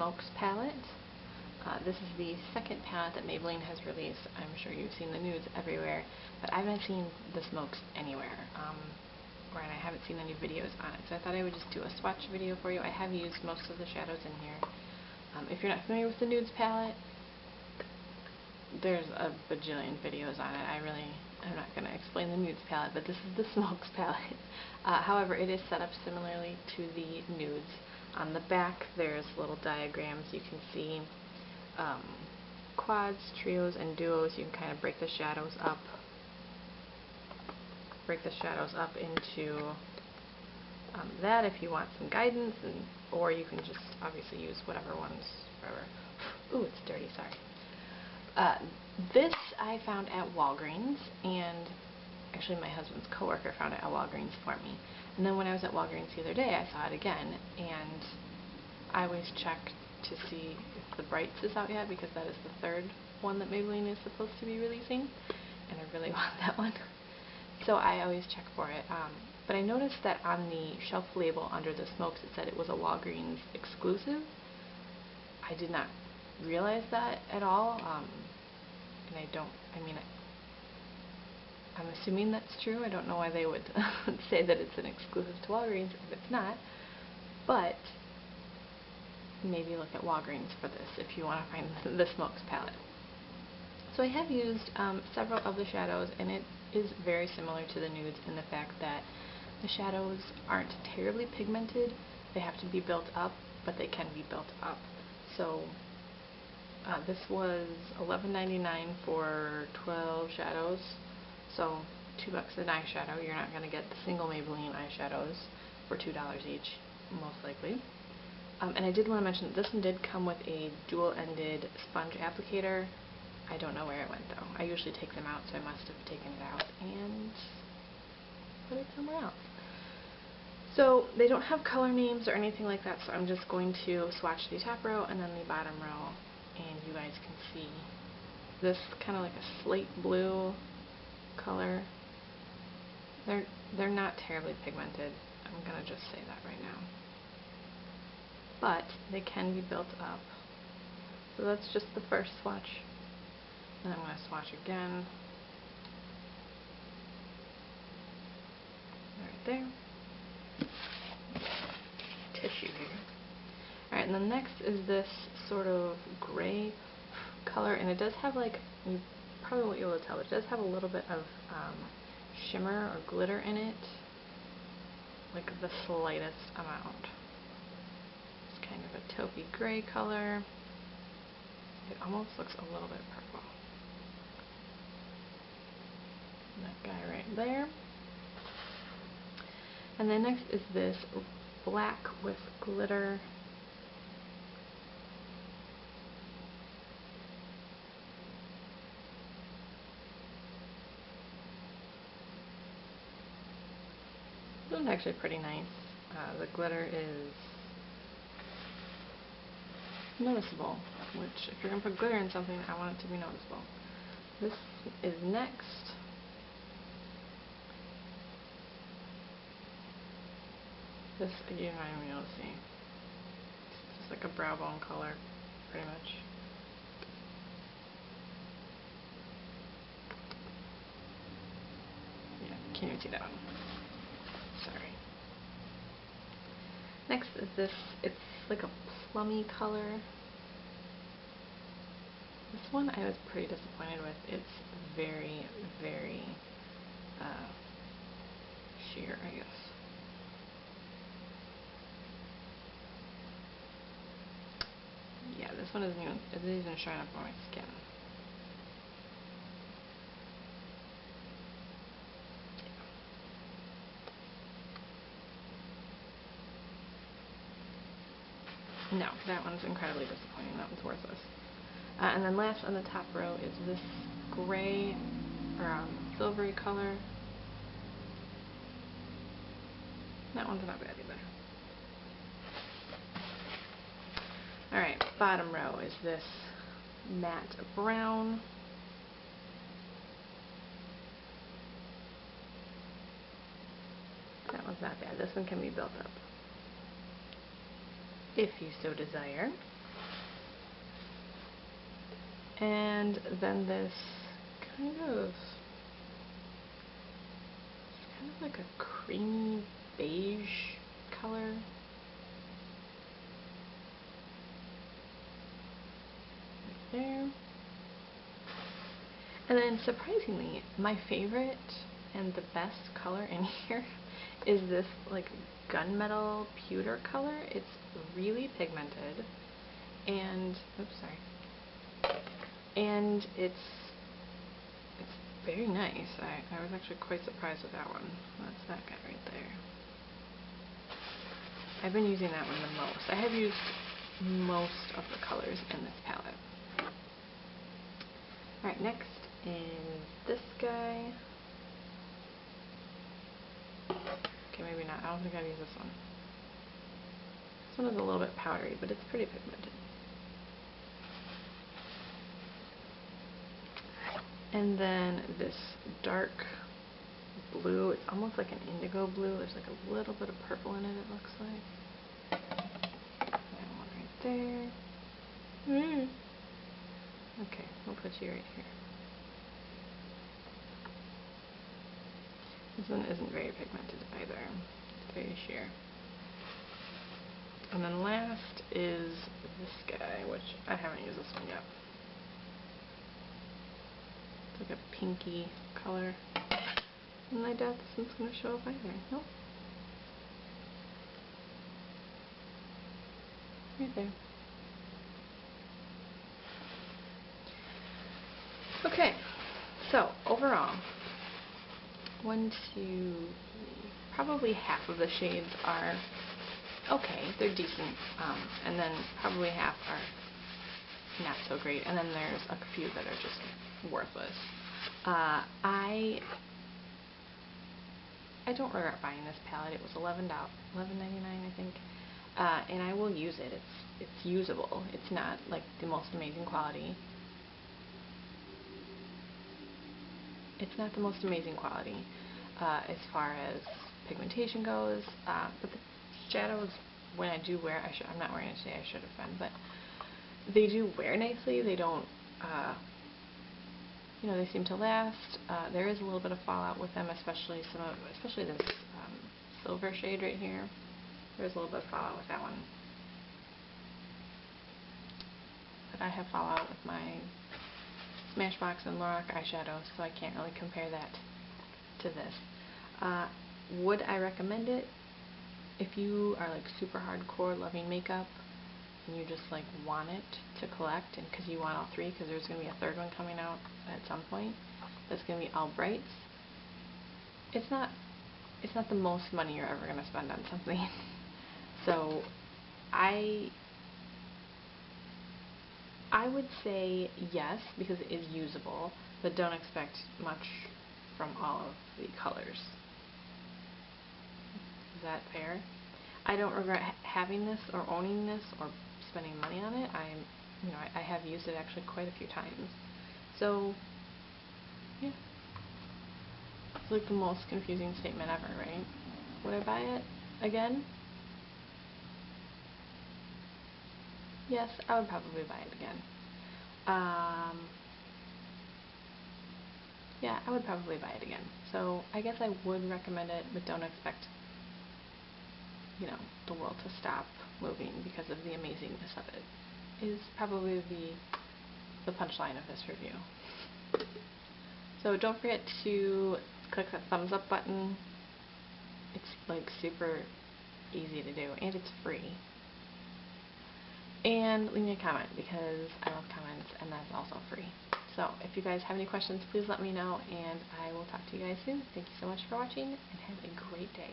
Smokes palette. This is the second palette that Maybelline has released. I'm sure you've seen the nudes everywhere, but I haven't seen the Smokes anywhere, and I haven't seen any videos on it. So I thought I would just do a swatch video for you. I have used most of the shadows in here. If you're not familiar with the nudes palette, there's a bajillion videos on it. I'm not going to explain the nudes palette, but this is the Smokes palette. However, it is set up similarly to the nudes. On the back, there's little diagrams. You can see quads, trios, and duos. You can kind of break the shadows up. Into that if you want some guidance, or you can just obviously use whatever ones forever. Ooh, it's dirty, sorry. This I found at Walgreens, and actually my husband's coworker found it at Walgreens for me. And then when I was at Walgreens the other day, I saw it again, and I always check to see if the Brights is out yet, because that is the third one that Maybelline is supposed to be releasing, and I really want that one. So I always check for it. But I noticed that on the shelf label under the Smokes it said it was a Walgreens exclusive. I did not realize that at all, and I'm assuming that's true. I don't know why they would say that it's an exclusive to Walgreens if it's not, but maybe look at Walgreens for this if you want to find the Smokes palette. So I have used several of the shadows, and it is very similar to the nudes in the fact that the shadows aren't terribly pigmented. They have to be built up, but they can be built up. So this was $11.99 for 12 shadows, so $2 an eyeshadow. You're not going to get the single Maybelline eyeshadows for $2 each, most likely. And I did want to mention that this one did come with a dual-ended sponge applicator. I don't know where it went though. I usually take them out, so I must have taken it out and put it somewhere else. So they don't have color names or anything like that, so I'm just going to swatch the top row and then the bottom row, and you guys can see this kind of like a slate blue color. They're not terribly pigmented. I'm gonna just say that right now. But they can be built up. So that's just the first swatch. And I'm going to swatch again. Right there. Tissue here. Alright, and then next is this sort of gray color, and it does have, like, you probably won't be able to tell, but it does have a little bit of shimmer or glitter in it. Like the slightest amount. It's kind of a taupey gray color. It almost looks a little bit purple. That guy right there. And then next is this black with glitter. This one's actually pretty nice. The glitter is noticeable, which if you're going to put glitter in something, I want it to be noticeable. This is next. This, you're not even able to see. It's just like a brow bone color, pretty much. Yeah, can't even see that one. Sorry. Next is this, it's like a plummy color. This one I was pretty disappointed with. It's very, very sheer, I guess. Yeah, this one isn't even showing up on my skin. No, that one's incredibly disappointing. That one's worthless. And then last on the top row is this gray or silvery color. That one's not bad either. Alright, bottom row is this matte brown. That one's not bad. This one can be built up if you so desire. And then this kind of like a creamy beige color. Right there. And then surprisingly, my favorite and the best color in here is this like gunmetal pewter color. It's really pigmented and oops, sorry. And it's very nice. I was actually quite surprised with that one. That's that guy right there. I've been using that one the most. I have used most of the colors in this palette. Alright, next is this guy. Okay, maybe not. I don't think I've used this one. This one is a little bit powdery, but it's pretty pigmented. And then this dark blue, it's almost like an indigo blue. There's like a little bit of purple in it, it looks like. And one right there. Okay, we'll put you right here. This one isn't very pigmented either. It's very sheer. And then last is this guy, which I haven't used this one yet. It's like a pinky color. And I doubt this one's going to show up either. Nope. Right there. Okay, so overall, 1, 2, 3, probably half of the shades are okay, they're decent, and then probably half are not so great, and then there's a few that are just worthless. I don't regret buying this palette. It was $11.99, I think, and I will use it. It's usable. It's not like the most amazing quality. It's not the most amazing quality as far as pigmentation goes, but the shadows, when I do wear, I'm not wearing it today, I should have been, but they do wear nicely. They don't, you know, they seem to last. There is a little bit of fallout with them, especially this silver shade right here. There's a little bit of fallout with that one. But I have fallout with my Smashbox and Lorac eyeshadows, so I can't really compare that to this. Would I recommend it? If you are like super hardcore loving makeup and you just like want it to collect, and because you want all three, because there's going to be a third one coming out at some point that's going to be all brights, it's not the most money you're ever going to spend on something. So I would say yes, because it is usable, but don't expect much from all of the colors. Is that fair? I don't regret having this or owning this or spending money on it. I have used it actually quite a few times. So, yeah. It's like the most confusing statement ever, right? Would I buy it again? Yes, I would probably buy it again. Yeah, I would probably buy it again. So I guess I would recommend it, but don't expect, you know, the world to stop moving because of the amazingness of it. Is probably the punchline of this review. So don't forget to click that thumbs up button. It's like super easy to do, and it's free. And leave me a comment, because I love comments, and that's also free. So if you guys have any questions, please let me know, and I will talk to you guys soon. Thank you so much for watching, and have a great day.